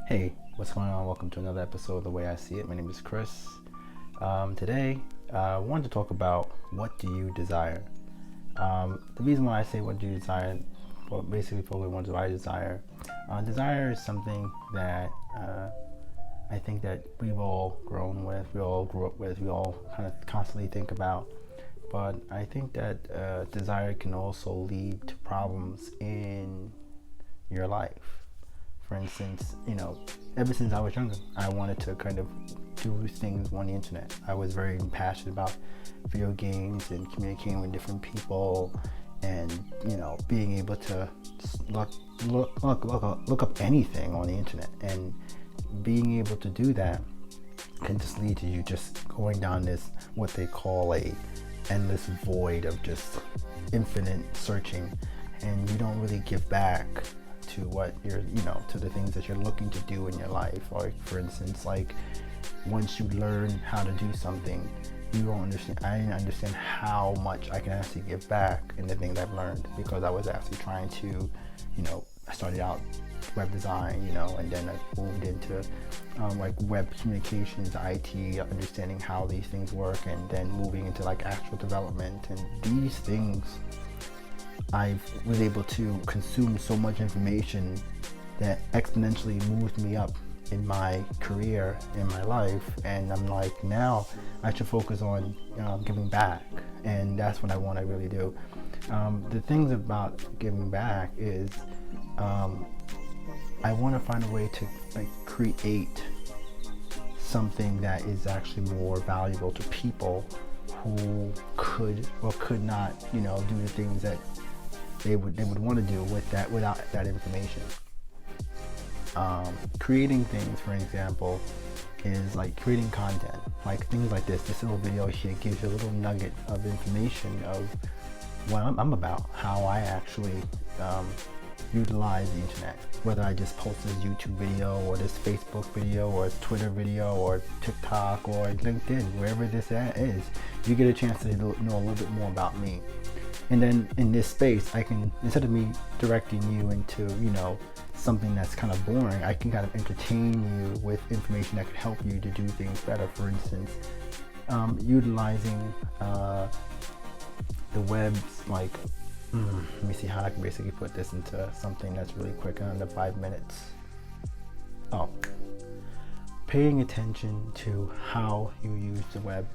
Hey, what's going on? Welcome to another episode of The Way I See It. My name is Chris. Today, I wanted to talk about what do you desire. The reason why I say what do you desire, well, basically probably what do I desire. Desire is something that I think that we've all grown with, we all grew up with, we all kind of constantly think about. But I think that desire can also lead to problems in your life. For instance, ever since I was younger, I wanted to kind of do things on the internet. I was very passionate about video games and communicating with different people, and being able to look up anything on the internet. And being able to do that can just lead to you just going down this what they call a endless void of just infinite searching, and you don't really give back to what you're, to the things that you're looking to do in your life. Or for instance, like once you learn how to do something, you don't understand. I didn't understand how much I can actually give back in the things I've learned, because I was actually trying to, I started out web design, and then I moved into like web communications, IT, understanding how these things work, and then moving into like actual development. And these things, I was able to consume so much information that exponentially moved me up in my career, in my life. And I'm like, now I should focus on giving back, and that's what I want to really do. The things about giving back is I want to find a way to create something that is actually more valuable to people who could or could not do the things that they would want to do without that information. Creating things, for example, is like creating content, like things like this little video here gives you a little nugget of information of what I'm about, how I actually utilize the internet, whether I just post this YouTube video or this Facebook video or Twitter video or TikTok or LinkedIn, wherever this is, you get a chance to know a little bit more about me. And then in this space, I can, instead of me directing you into, something that's kind of boring, I can kind of entertain you with information that could help you to do things better. For instance, utilizing the web's let me see how I can basically put this into something that's really quick, under 5 minutes. Paying attention to how you use the web.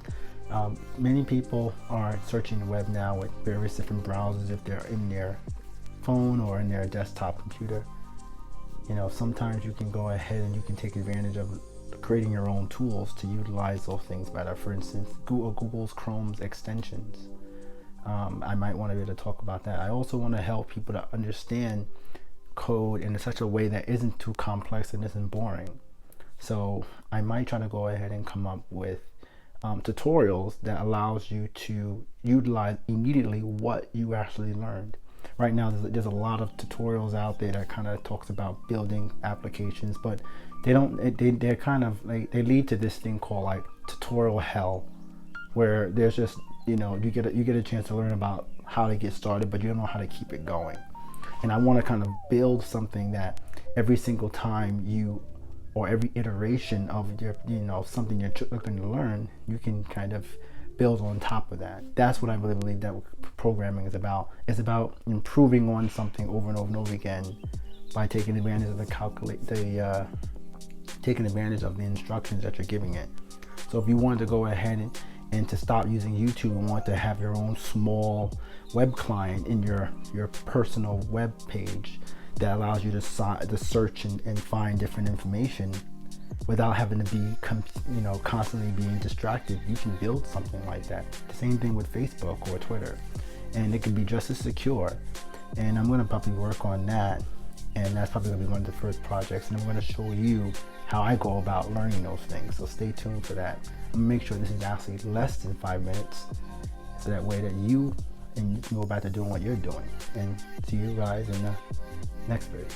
Many people are searching the web now with various different browsers if they're in their phone or in their desktop computer. Sometimes you can go ahead and you can take advantage of creating your own tools to utilize those things better. For instance, Google's Chrome's extensions. I might want to be able to talk about that. I also want to help people to understand code in such a way that isn't too complex and isn't boring. So I might try to go ahead and come up with tutorials that allows you to utilize immediately what you actually learned. Right now, there's a lot of tutorials out there that kind of talks about building applications, but they're kind of like, they lead to this thing called like tutorial hell, where there's just you get a chance to learn about how to get started, but you don't know how to keep it going. And I want to kind of build something that every single time or every iteration of your something you're looking to learn, you can kind of build on top of that. That's what I really believe that programming is about. It's about improving on something over and over and over again by taking advantage of taking advantage of the instructions that you're giving it. So if you wanted to go ahead and to stop using YouTube and want to have your own small web client in your personal web page that allows you to search and find different information without having to be constantly being distracted, you can build something like that. The same thing with Facebook or Twitter, and it can be just as secure. And I'm going to probably work on that, and that's probably going to be one of the first projects, and I'm going to show you how I go about learning those things. So stay tuned for that. I'm going to make sure this is actually less than 5 minutes, so that way that you can go back to doing what you're doing. And see you guys in the next video.